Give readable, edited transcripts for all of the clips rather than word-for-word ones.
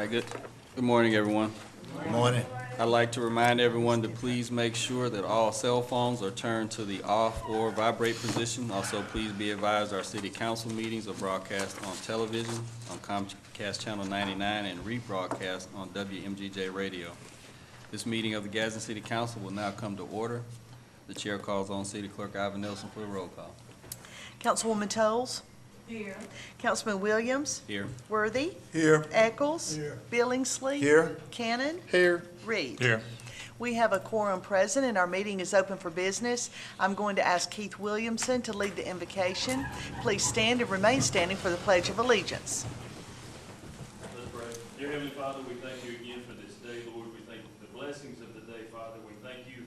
right, good morning, everyone. Good morning. I'd like to remind everyone to please make sure that all cell phones are turned to the off or vibrate position. Also, please be advised our city council meetings are broadcast on television, on Comcast Channel 99, and rebroadcast on WMGJ Radio. This meeting of the Gadsden City Council will now come to order. The chair calls on City Clerk Ivan Nelson for a roll call. Councilwoman Toles. Here. Councilman Williams. Here. Worthy. Here. Eccles. Here. Billingsley. Here. Cannon. Here. Reed. Here. We have a quorum present and our meeting is open for business. I'm going to ask Keith Williamson to lead the invocation. Please stand and remain standing for the Pledge of Allegiance. Let's pray. Dear Heavenly Father, we thank you again for this day, Lord. We thank you for the blessings of the day, Father. We thank you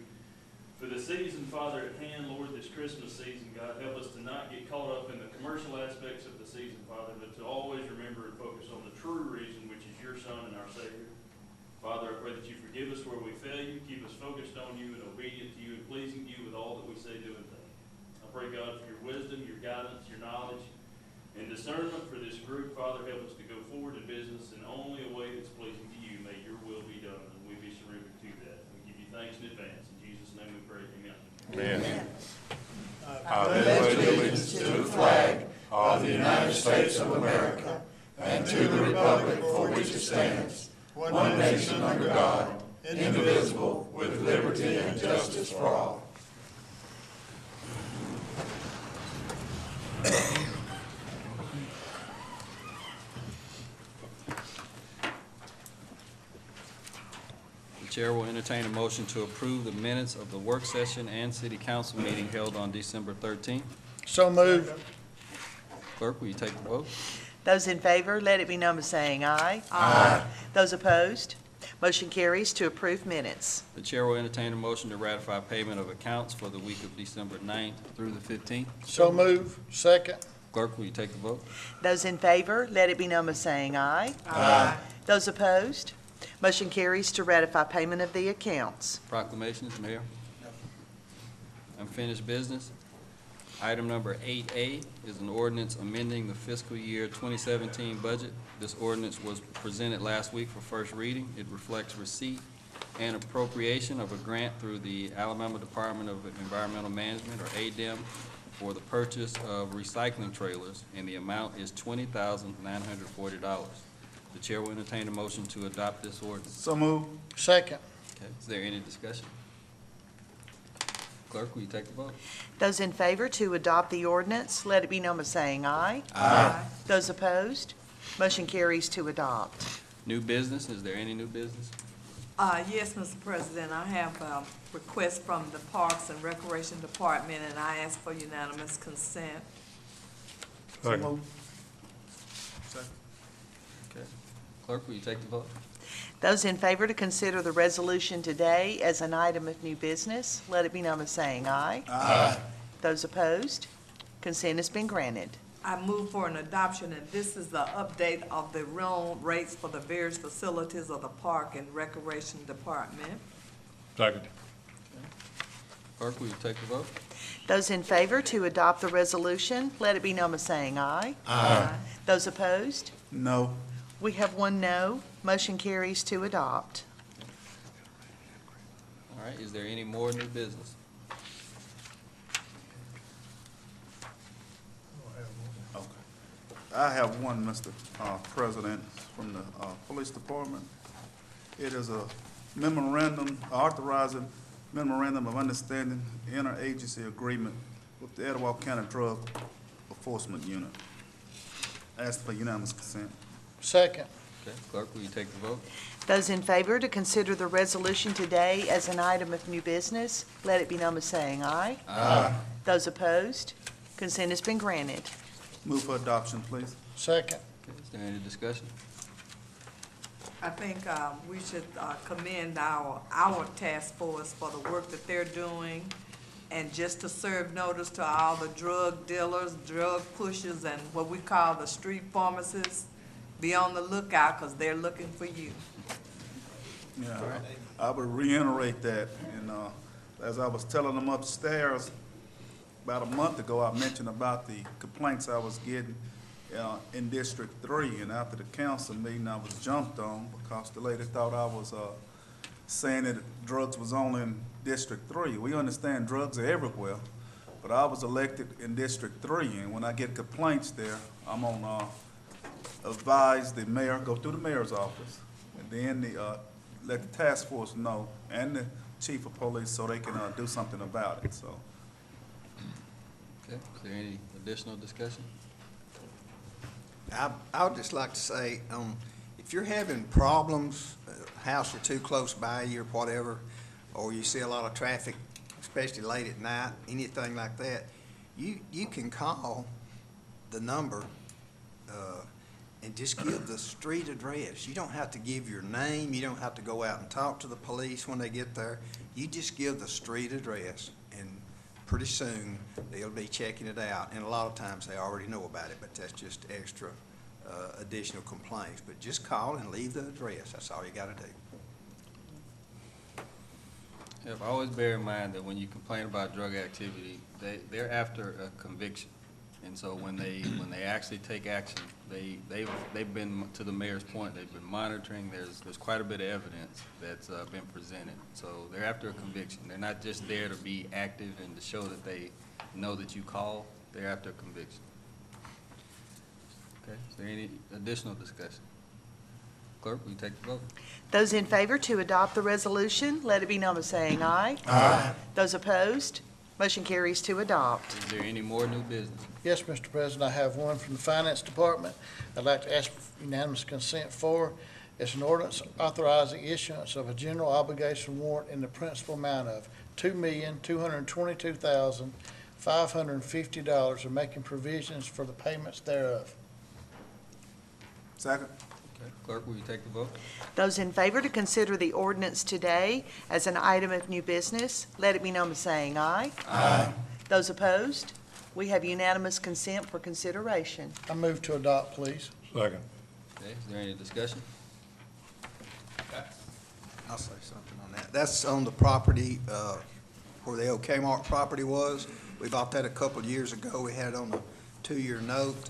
for the season, Father, at hand, Lord, this Christmas season. God, help us to not get caught up in the commercial aspects of the season, Father, but to always remember and focus on the true reason, which is your Son and our Savior. Father, I pray that you forgive us where we fail you, keep us focused on you and obedient to you and pleasing to you with all that we say, do, and think. I pray, God, for your wisdom, your guidance, your knowledge, and discernment for this group. Father, help us to go forward in business in only a way that's pleasing to you. May your will be done, and we be surrendered to that. We give you thanks in advance. In Jesus' name we pray. Amen. Amen. I pledge allegiance to the flag of the United States of America and to the republic for which it stands, one nation under God, indivisible, with liberty and justice for all. The chair will entertain a motion to approve the minutes of the work session and city council meeting held on December 13th. So moved. Clerk, will you take the vote? Those in favor, let it be known by saying aye. Aye. Those opposed, motion carries to approve minutes. The chair will entertain a motion to ratify payment of accounts for the week of December 9th through the 15th. So moved. Second. Clerk, will you take the vote? Those in favor, let it be known by saying aye. Aye. Those opposed, motion carries to ratify payment of the accounts. Proclamations, Mayor. Unfinished business. Item number 8A is an ordinance amending the fiscal year 2017 budget. This ordinance was presented last week for first reading. It reflects receipt and appropriation of a grant through the Alabama Department of Environmental Management, or ADEM, for the purchase of recycling trailers, and the amount is $20,940. The chair will entertain a motion to adopt this ordinance. So moved. Second. Okay. Is there any discussion? Clerk, will you take the vote? Those in favor to adopt the ordinance, let it be known by saying aye. Aye. Those opposed, motion carries to adopt. New business, is there any new business? Yes, Mr. President, I have a request from the Parks and Recreation Department, and I ask for unanimous consent. So moved. Okay. Clerk, will you take the vote? Those in favor to consider the resolution today as an item of new business, let it be known by saying aye. Aye. Those opposed, consent has been granted. I move for an adoption, and this is the update of the rental rates for the various facilities of the Park and Recreation Department. Second. Clerk, will you take the vote? Those in favor to adopt the resolution, let it be known by saying aye. Aye. Those opposed, No. we have one no. Motion carries to adopt. All right, is there any more new business? Okay. I have one, Mr. President, from the Police Department. It is a memorandum, authorizing memorandum of understanding, interagency agreement with the Etowah County Drug Enforcement Unit. Ask for unanimous consent. Second. Okay, clerk, will you take the vote? Those in favor to consider the resolution today as an item of new business, let it be known by saying aye. Aye. Those opposed, consent has been granted. Move for adoption, please. Second. Okay, is there any discussion? I think we should commend our task force for the work that they're doing, and just to serve notice to all the drug dealers, drug pushers, and what we call the street pharmacists. Be on the lookout, because they're looking for you. Yeah, I would reiterate that, and as I was telling them upstairs about a month ago, I mentioned about the complaints I was getting in District 3, and after the council meeting, I was jumped on because the lady thought I was saying that drugs was only in District 3. We understand drugs are everywhere, but I was elected in District 3, and when I get complaints there, I'm on advise the mayor, go through the mayor's office, and then let the task force know, and the chief of police, so they can do something about it, so. Okay, is there any additional discussion? I would just like to say, if you're having problems, house or two close by you or whatever, or you see a lot of traffic, especially late at night, anything like that, you can call the number and just give the street address. You don't have to give your name. You don't have to go out and talk to the police when they get there. You just give the street address, and pretty soon they'll be checking it out. And a lot of times they already know about it, but that's just extra additional complaints. But just call and leave the address. That's all you got to do. If always bear in mind that when you complain about drug activity, they're after a conviction. And so when they actually take action, they've been, to the mayor's point, they've been monitoring. There's quite a bit of evidence that's been presented. So they're after a conviction. They're not just there to be active and to show that they know that you call. They're after a conviction. Okay, is there any additional discussion? Clerk, will you take the vote? Those in favor to adopt the resolution, let it be known by saying aye. Aye. Those opposed, motion carries to adopt. Is there any more new business? Yes, Mr. President, I have one from the Finance Department. I'd like to ask for unanimous consent for. It's an ordinance authorizing issuance of a general obligation warrant in the principal amount of $2,222,550 and making provisions for the payments thereof. Second. Okay, clerk, will you take the vote? Those in favor to consider the ordinance today as an item of new business, let it be known by saying aye. Aye. Those opposed, we have unanimous consent for consideration. I move to adopt, please. Second. Okay, is there any discussion? I'll say something on that. That's on the property where the old Kmart property was. We bought that a couple of years ago. We had it on a 2-year note,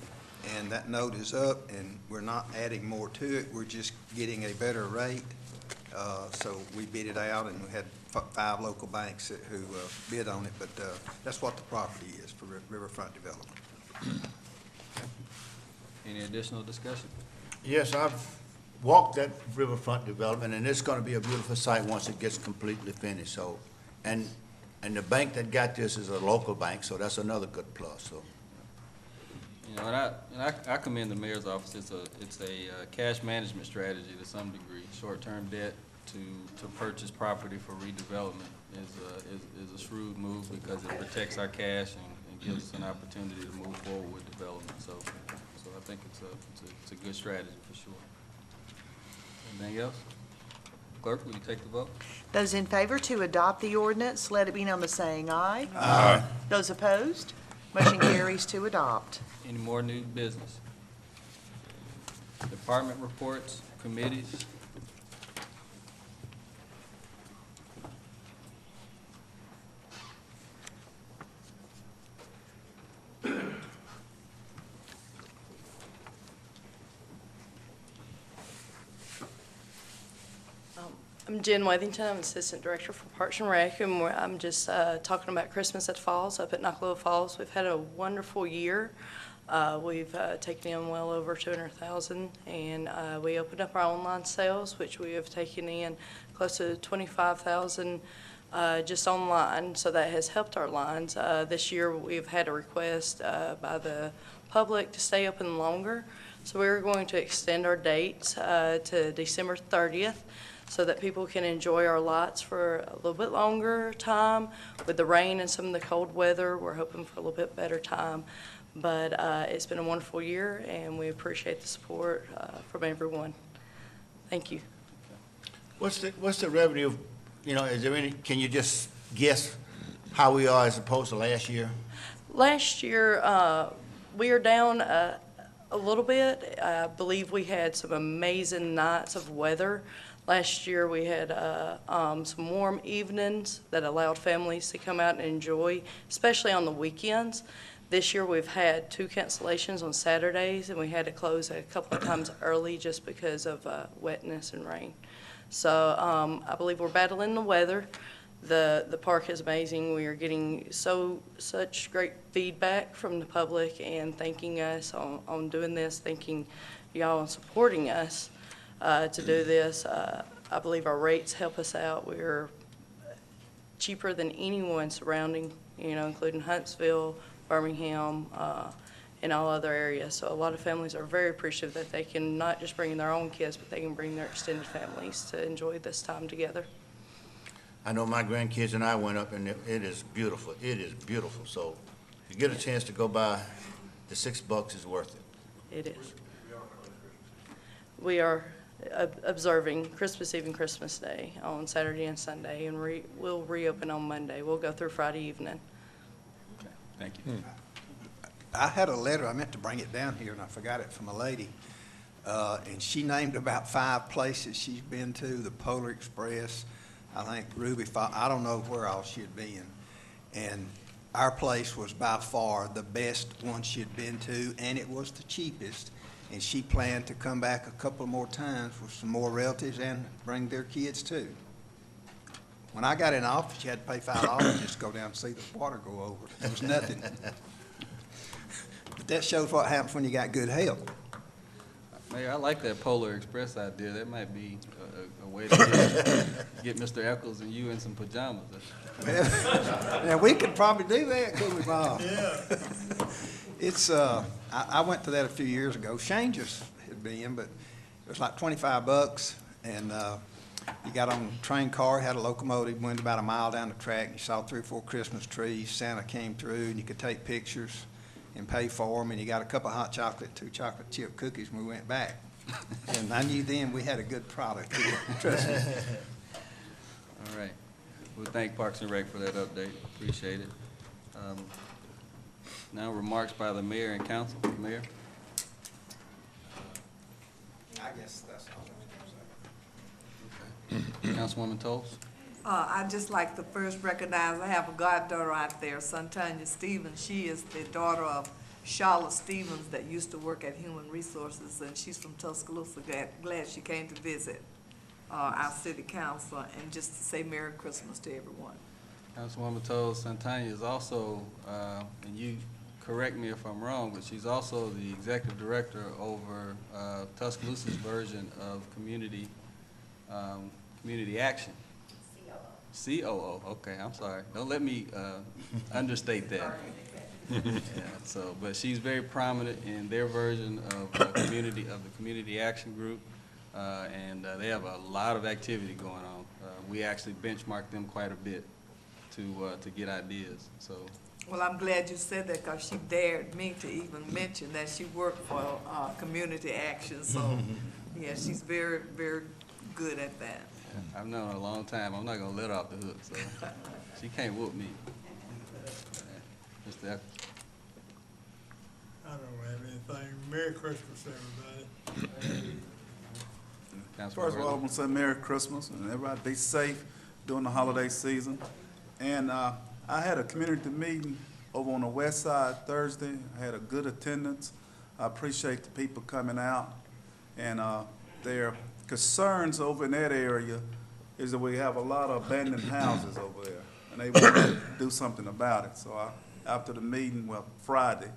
and that note is up, and we're not adding more to it. We're just getting a better rate. So we bid it out, and we had 5 local banks who bid on it, but that's what the property is for Riverfront Development. Any additional discussion? Yes, I've walked that riverfront development, and it's gonna be a beautiful site once it gets completely finished, so. And the bank that got this is a local bank, so that's another good plus, so. You know, and I commend the mayor's office. It's a cash management strategy to some degree. Short-term debt to purchase property for redevelopment is a shrewd move because it protects our cash and gives us an opportunity to move forward with development. So I think it's a good strategy for sure. Anything else? Clerk, will you take the vote? Those in favor to adopt the ordinance, let it be known by saying aye. Aye. Those opposed, motion carries to adopt. Any more new business? Department reports, committees? I'm Jen Wethington. I'm Assistant Director for Parks and Rec, and I'm just talking about Christmas at Falls, up at Knocklow Falls. We've had a wonderful year. We've taken in well over 200,000, and we opened up our online sales, which we have taken in close to 25,000 just online, so that has helped our lines. This year we've had a request by the public to stay open longer, so we're going to extend our dates to December 30th. So that people can enjoy our lights for a little bit longer time. With the rain and some of the cold weather, we're hoping for a little bit better time. But it's been a wonderful year, and we appreciate the support from everyone. Thank you. What's the revenue, is there any, can you just guess how we are as opposed to last year? Last year, we are down a little bit. I believe we had some amazing nights of weather. Last year, we had some warm evenings that allowed families to come out and enjoy, especially on the weekends. This year, we've had 2 cancellations on Saturdays, and we had to close a couple of times early just because of wetness and rain. So I believe we're battling the weather. The park is amazing. We are getting such great feedback from the public and thanking us on doing this, thanking y'all on supporting us to do this. I believe our rates help us out. We're cheaper than anyone surrounding, including Huntsville, Birmingham, and all other areas. So a lot of families are very appreciative that they can not just bring in their own kids, but they can bring their extended families to enjoy this time together. I know my grandkids and I went up, and it is beautiful. It is beautiful. So if you get a chance to go by, the $6 is worth it. It is. We are observing Christmas Eve and Christmas Day on Saturday and Sunday, and we'll reopen on Monday. We'll go through Friday evening. Okay, thank you. I had a letter, I meant to bring it down here, and I forgot it, from a lady. And she named about 5 places she's been to, the Polar Express, I think Ruby Fall, I don't know where else she'd been. And our place was by far the best one she'd been to, and it was the cheapest. And she planned to come back a couple more times with some more relatives and bring their kids too. When I got in office, you had to pay $5 just to go down and see the water go over. It was nothing. But that shows what happens when you got good health. Mayor, I like that Polar Express idea. That might be a way to get Mr. Eccles and you in some pajamas. Yeah, we could probably do that, couldn't we, Bob? Yeah. It's, I went to that a few years ago. Shane just had been, but it was like $25, and you got on a train car, had a locomotive, went about a mile down the track, and you saw 3 or 4 Christmas trees. Santa came through, and you could take pictures and pay for them, and you got a cup of hot chocolate, 2 chocolate chip cookies, and we went back. And I knew then we had a good product. Trust me. All right. We'll thank Parks and Rec for that update. Appreciate it. Now remarks by the mayor and council. Mayor? I guess that's all. Councilwoman Toles? I'd just like to first recognize, I have a goddaughter out there, Santanya Stevens. She is the daughter of Charlotte Stevens that used to work at Human Resources, and she's from Tuscaloosa. Glad she came to visit our city council, and just to say Merry Christmas to everyone. Councilwoman Toles, Santanya is also, and you correct me if I'm wrong, but she's also the executive director over Tuscaloosa's version of community action. COO, okay, I'm sorry. Don't let me understate that. Yeah, so, but she's very prominent in their version of the community action group, and they have a lot of activity going on. We actually benchmark them quite a bit to get ideas. So. Well, I'm glad you said that, because she dared me to even mention that she worked for community action. So, yeah, she's very, very good at that. I've known her a long time. I'm not gonna let her off the hook, so she can't whoop me. Mr. Eccles. I don't have anything. Merry Christmas, everybody. Councilman First of all, I want to say Merry Christmas, and everybody be safe during the holiday season. And I had a community meeting over on the west side Thursday. I had a good attendance. I appreciate the people coming out. And their concerns over in that area is that we have a lot of abandoned houses over there, and they want to do something about it. So after the meeting, well, Friday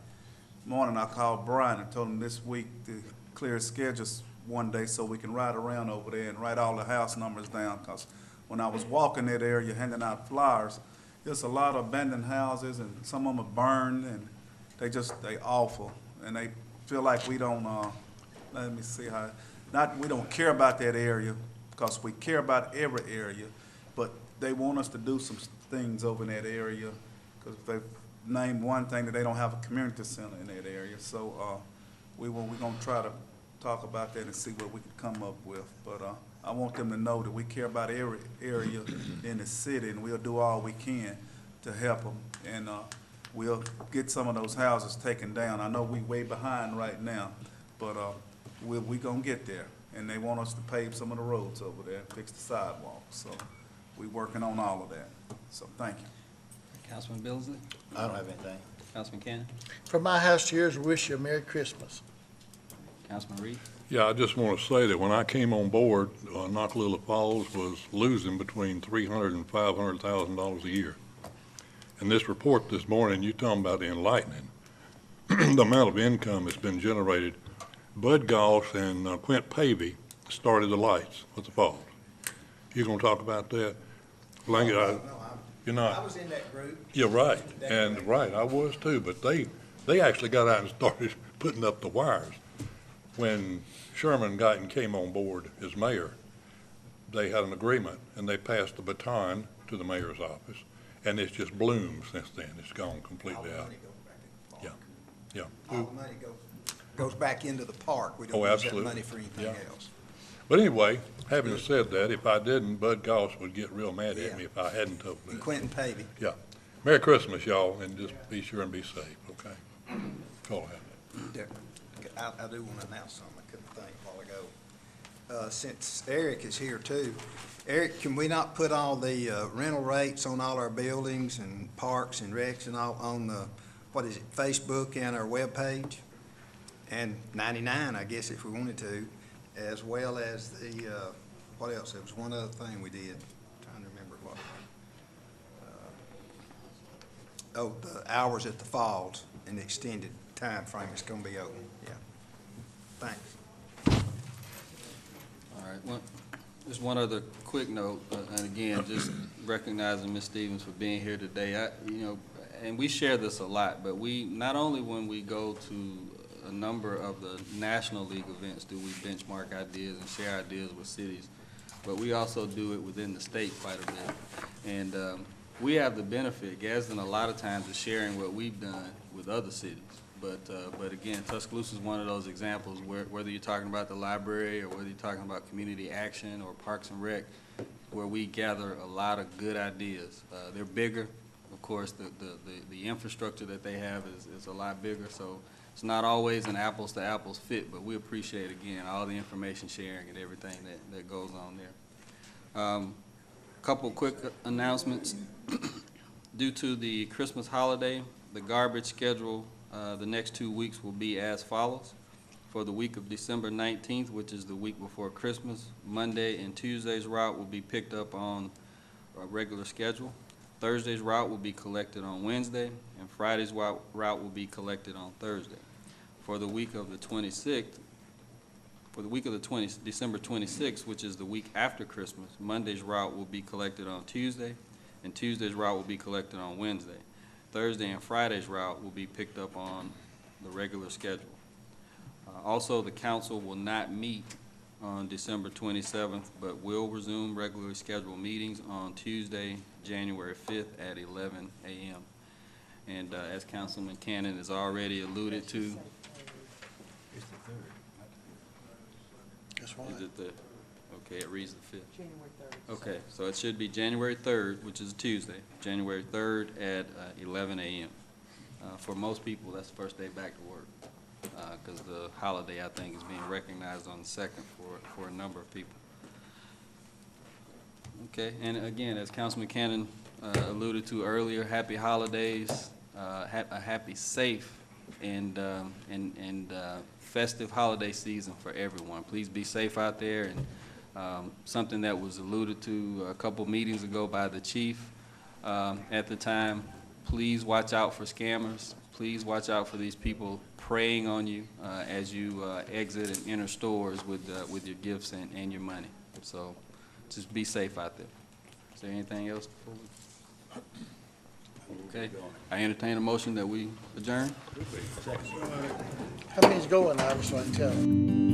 morning, I called Brian and told him this week to clear his schedules one day so we can ride around over there and write all the house numbers down, because when I was walking that area handing out flyers, there's a lot of abandoned houses, and some of them are burned, and they awful, and they feel like we don't, let me see how, we don't care about that area, because we care about every area, but they want us to do some things over in that area, because they named one thing that they don't have a community center in that area. So we're gonna try to talk about that and see what we can come up with. But I want them to know that we care about every area in the city, and we'll do all we can to help them. And we'll get some of those houses taken down. I know we way behind right now, but we gonna get there. And they want us to pave some of the roads over there, fix the sidewalks. So we're working on all of that. So thank you. Councilman Billsley? I don't have anything. Councilman Cannon? From my house to yours, we wish you a Merry Christmas. Councilman Reed? Yeah, I just want to say that when I came on board, Knockalilla Falls was losing between $300,000 and $500,000 a year. And this report this morning, you talking about enlightening the amount of income that's been generated. Bud Goss and Quint Pavey started the lights at the falls. You gonna talk about that? Blanket, you're not. I was in that group. You're right, and right, I was too, but they actually got out and started putting up the wires. When Sherman Guyton came on board as mayor, they had an agreement, and they passed the baton to the mayor's office, and it's just bloomed since then. It's gone completely out. Yeah, yeah. All the money goes back into the park. We don't Oh, use that absolutely. money for anything Yeah. else. But anyway, having said that, if I didn't, Bud Goss would get real mad Yeah. at me if I hadn't told And that. Quentin Pavey. Yeah. Merry Christmas, y'all, and just be sure and be safe, okay? Call ahead. I do want to announce something I couldn't think a while ago. Since Eric is here too, Eric, can we not put all the rental rates on all our buildings and parks and recs and all on the, what is it, Facebook and our webpage? And 99, I guess, if we wanted to, as well as the, what else? There was one other thing we did. Trying to remember what. The hours at the falls and the extended time frame it's gonna be open. Yeah. Thanks. All right, just one other quick note, and again, just recognizing Ms. Stevens for being here today. And we share this a lot, but we, not only when we go to a number of the National League events do we benchmark ideas and share ideas with cities, but we also do it within the state quite a bit. And we have the benefit, Gadsden, a lot of times is sharing what we've done with other cities. But again, Tuscaloosa is one of those examples where whether you're talking about the library or whether you're talking about community action or Parks and Rec, where we gather a lot of good ideas. They're bigger. Of course, the infrastructure that they have is a lot bigger, so it's not always an apples to apples fit, but we appreciate, again, all the information sharing and everything that goes on there. Couple quick announcements. Due to the Christmas holiday, the garbage schedule the next 2 weeks will be as follows. For the week of December 19th, which is the week before Christmas, Monday and Tuesday's route will be picked up on a regular schedule. Thursday's route will be collected on Wednesday, and Friday's route will be collected on Thursday. For the week of the 26th, December 26th, which is the week after Christmas, Monday's route will be collected on Tuesday, and Tuesday's route will be collected on Wednesday. Thursday and Friday's route will be picked up on the regular schedule. Also, the council will not meet on December 27th, but will resume regularly scheduled meetings on Tuesday, January 5th at 11 a.m. And as Councilman Cannon has already alluded to, That's why. is it okay, it reads the 5th. January 3rd. Okay, so it should be January 3rd, which is Tuesday, January 3rd at 11 a.m. For most people, that's the first day back to work, because the holiday, I think, is being recognized on the 2nd for a number of people. Okay, and again, as Councilman Cannon alluded to earlier, happy holidays, a happy, safe, and festive holiday season for everyone. Please be safe out there, and something that was alluded to a couple meetings ago by the chief at the time, please watch out for scammers. Please watch out for these people preying on you as you exit and enter stores with your gifts and your money. So just be safe out there. Is there anything else before we? Okay, I entertain a motion that we adjourn. How many's going, I was like, tell them.